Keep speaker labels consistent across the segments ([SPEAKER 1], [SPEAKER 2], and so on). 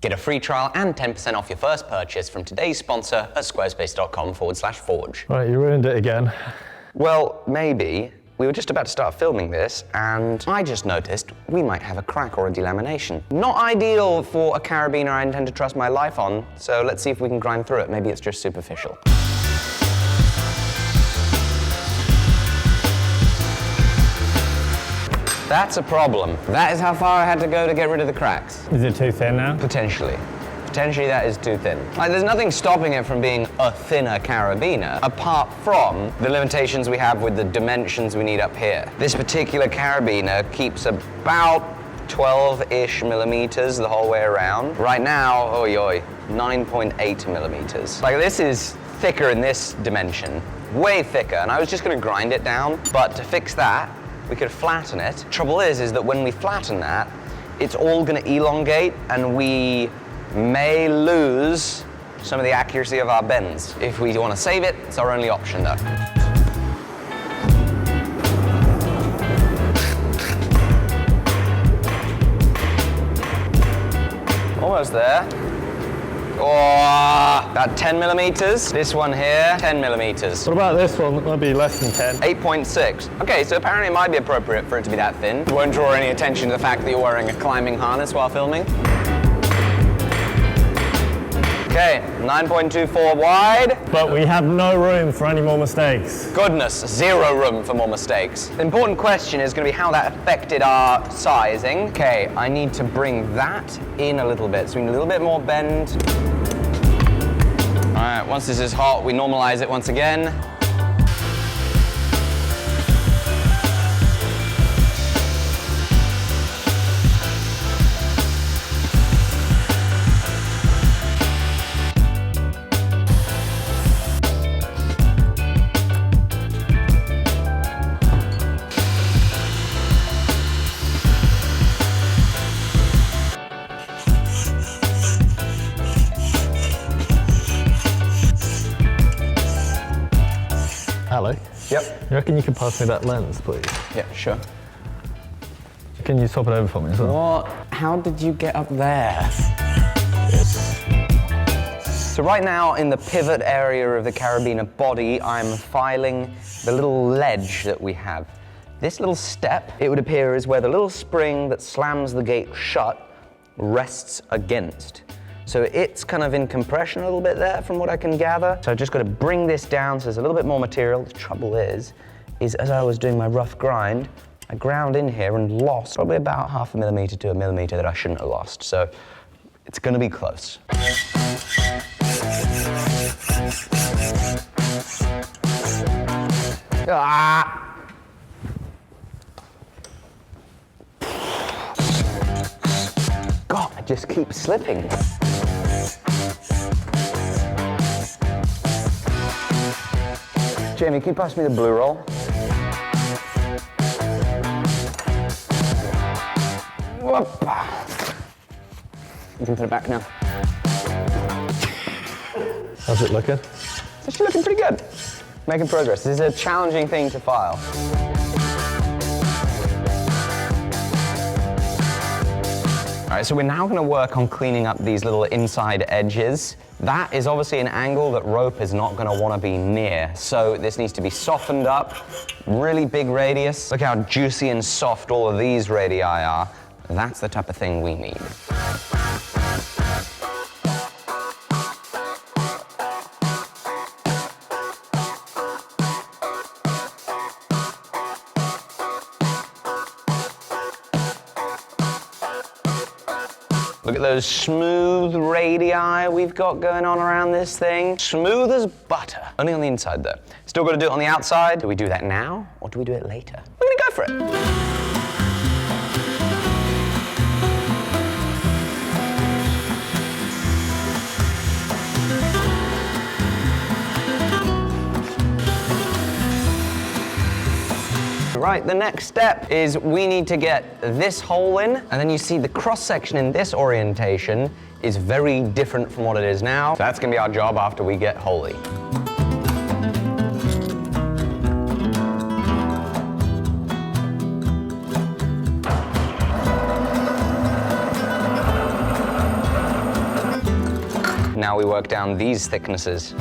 [SPEAKER 1] Get a free trial and 10% off your first purchase from today's sponsor at squarespace.com/forge.
[SPEAKER 2] Right, you ruined it again.
[SPEAKER 1] Well, maybe. We were just about to start filming this, and I just noticed we might have a crack or a delamination. Not ideal for a carabiner I intend to trust my life on, so let's see if we can grind through it. Maybe it's just superficial. That's a problem. That is how far I had to go to get rid of the cracks.
[SPEAKER 2] Is it too thin now?
[SPEAKER 1] Potentially. Potentially that is too thin. Like, there's nothing stopping it from being a thinner carabiner, apart from the limitations we have with the dimensions we need up here. This particular carabiner keeps about 12-ish millimeters the whole way around. Right now, 9.8 millimeters. Like, this is thicker in this dimension, way thicker, and I was just gonna grind it down, but to fix that, we could flatten it. Trouble is that when we flatten that, it's all gonna elongate, and we may lose some of the accuracy of our bends. If we want to save it, it's our only option though. Almost there. Oh, about 10 millimeters. This one here, 10 millimeters.
[SPEAKER 2] What about this one? That might be less than 10.
[SPEAKER 1] 8.6. Okay, so apparently it might be appropriate for it to be that thin. It won't draw any attention to the fact that you're wearing a climbing harness while filming. Okay, 9.24 wide.
[SPEAKER 2] But we have no room for any more mistakes.
[SPEAKER 1] Goodness, zero room for more mistakes. The important question is going to be how that affected our sizing. Okay, I need to bring that in a little bit. So we need a little bit more bend. All right, once this is hot, we normalize it once again.
[SPEAKER 2] Alec?
[SPEAKER 1] Yep.
[SPEAKER 2] You reckon you could pass me that lens, please?
[SPEAKER 1] Yeah, sure.
[SPEAKER 2] Can you swap it over for me as well?
[SPEAKER 1] What? How did you get up there? So right now in the pivot area of the carabiner body, I'm filing the little ledge that we have. This little step, it would appear, is where the little spring that slams the gate shut rests against. So it's kind of in compression a little bit there from what I can gather. So I've just got to bring this down so there's a little bit more material. The trouble is as I was doing my rough grind, I ground in here and lost probably about 0.5 millimeter to 1 millimeter that I shouldn't have lost. So it's going to be close. Ah! God, I just keep slipping. Jamie, can you pass me the blue roll? Whoop. You can put it back now.
[SPEAKER 2] How's it looking?
[SPEAKER 1] It's actually looking pretty good. Making progress. This is a challenging thing to file. All right, so we're now gonna work on cleaning up these little inside edges. That is obviously an angle that rope is not gonna wanna be near. So this needs to be softened up, really big radius. Look how juicy and soft all of these radii are. That's the type of thing we need. Look at those smooth radii we've got going on around this thing. Smooth as butter. Only on the inside though. Still got to do it on the outside. Do we do that now or do we do it later? We're gonna go for it. Right, the next step is we need to get this hole in, and then you see the cross-section in this orientation is very different from what it is now. So that's gonna be our job after we get holy. Now we work down these thicknesses.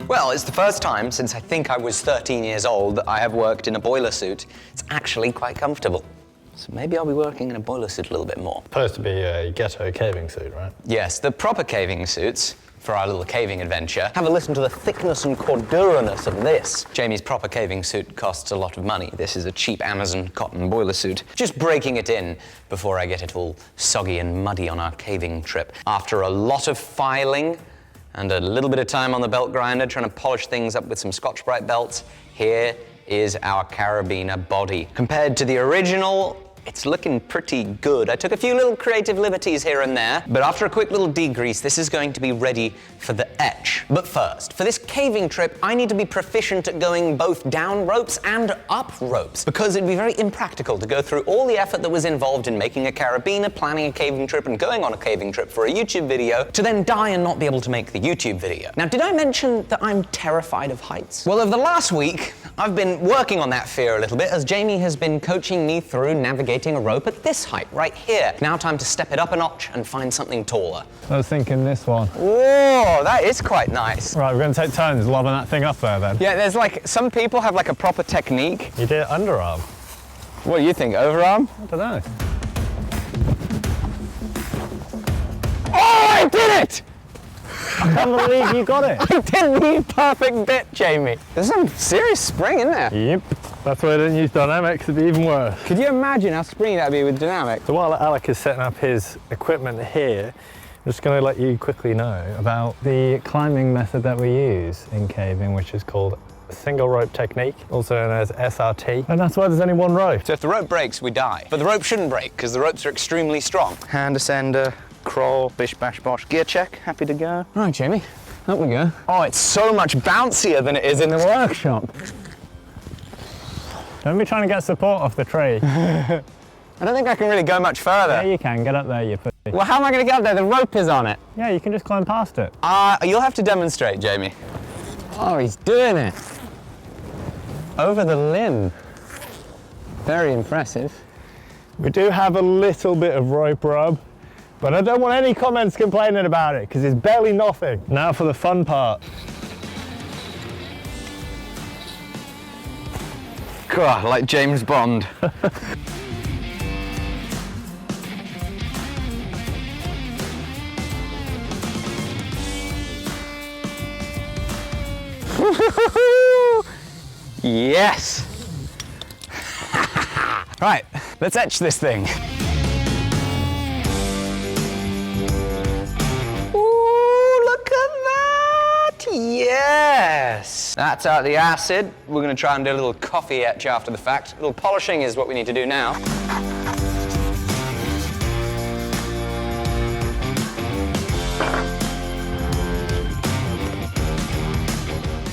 [SPEAKER 1] Well, it's the first time since I think I was 13 years old that I have worked in a boiler suit. It's actually quite comfortable. So maybe I'll be working in a boiler suit a little bit more.
[SPEAKER 2] Supposed to be a ghetto caving suit, right?
[SPEAKER 1] Yes, the proper caving suits for our little caving adventure. Have a listen to the thickness and corduroyness of this. Jamie's proper caving suit costs a lot of money. This is a cheap Amazon cotton boiler suit. Just breaking it in before I get it all soggy and muddy on our caving trip. After a lot of filing and a little bit of time on the belt grinder trying to polish things up with some Scotch-Brite belts, here is our carabiner body. Compared to the original, it's looking pretty good. I took a few little creative liberties here and there, but after a quick little degrease, this is going to be ready for the etch. But first, for this caving trip, I need to be proficient at going both down ropes and up ropes, because it'd be very impractical to go through all the effort that was involved in making a carabiner, planning a caving trip, and going on a caving trip for a YouTube video, to then die and not be able to make the YouTube video. Now, did I mention that I'm terrified of heights? Well, over the last week, I've been working on that fear a little bit, as Jamie has been coaching me through navigating a rope at this height right here. Now time to step it up a notch and find something taller.
[SPEAKER 2] I was thinking this one.
[SPEAKER 1] Whoa, that is quite nice.
[SPEAKER 2] Right, we're going to take turns lobbing that thing up there then.
[SPEAKER 1] Yeah, there's like, some people have like a proper technique.
[SPEAKER 2] You did it underarm.
[SPEAKER 1] What do you think, overarm?
[SPEAKER 2] I don't know.
[SPEAKER 1] Oh, I did it!
[SPEAKER 2] I can't believe you got it.
[SPEAKER 1] I did the perfect bit, Jamie. There's some serious spring in there.
[SPEAKER 2] Yep. That's why I didn't use Dynamics, it'd be even worse.
[SPEAKER 1] Could you imagine how springy that'd be with Dynamic?
[SPEAKER 2] So while Alec is setting up his equipment here, I'm just going to let you quickly know about the climbing method that we use in caving, which is called single rope technique, also known as SRT. And that's why there's only one rope.
[SPEAKER 1] So if the rope breaks, we die. But the rope shouldn't break, because the ropes are extremely strong. Hand ascender, crawl, bish, bash, bosh. Gear check, happy to go. All right, Jamie, up we go. Oh, it's so much bouncier than it is in the workshop.
[SPEAKER 2] Don't be trying to get support off the tree.
[SPEAKER 1] I don't think I can really go much further.
[SPEAKER 2] Yeah, you can. Get up there, you pussy.
[SPEAKER 1] Well, how am I going to get up there? The rope is on it.
[SPEAKER 2] Yeah, you can just climb past it.
[SPEAKER 1] You'll have to demonstrate, Jamie. Oh, he's doing it. Over the limb. Very impressive.
[SPEAKER 2] We do have a little bit of rope rub, but I don't want any comments complaining about it, because it's barely nothing. Now for the fun part.
[SPEAKER 1] God, like James Bond. Yes! Right, let's etch this thing. Ooh, look at that! Yes! That's out the acid. We're going to try and do a little coffee etch after the fact. A little polishing is what we need to do now.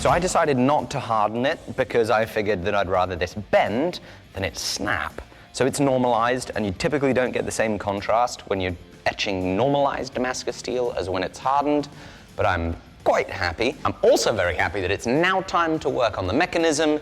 [SPEAKER 1] So I decided not to harden it because I figured that I'd rather this bend than it snap. So it's normalized, and you typically don't get the same contrast when you're etching normalized Damascus steel as when it's hardened, but I'm quite happy. I'm also very happy that it's now time to work on the mechanism.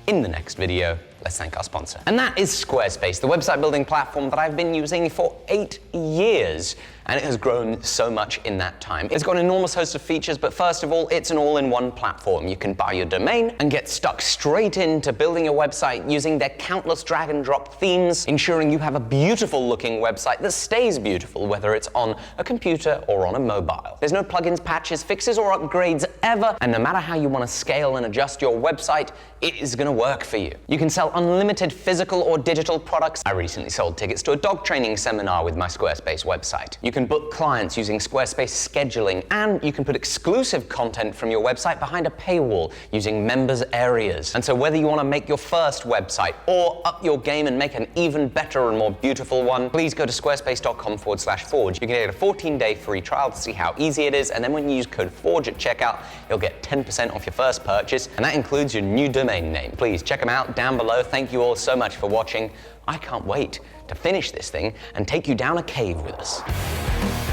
[SPEAKER 1] In the next video, let's thank our sponsor. And that is Squarespace, the website building platform that I've been using for 8 years. And it has grown so much in that time. It's got an enormous host of features, but first of all, it's an all-in-one platform. You can buy your domain and get stuck straight into building your website using their countless drag and drop themes, ensuring you have a beautiful looking website that stays beautiful, whether it's on a computer or on a mobile. There's no plugins, patches, fixes, or upgrades ever, and no matter how you want to scale and adjust your website, it is going to work for you. You can sell sell unlimited physical or digital products. I recently sold tickets to a dog training seminar with my Squarespace website. You can book clients using Squarespace scheduling, and you can put exclusive content from your website behind a paywall using members areas. And so whether you want to make your first website or up your game and make an even better and more beautiful one, please go to squarespace.com/forge. You can get a 14-day free trial to see how easy it is, and then when you use code FORGE at checkout, you'll get 10% off your first purchase, and that includes your new domain name. Please check them out down below. Thank you all so much for watching. I can't wait to finish this thing and take you down a cave with us.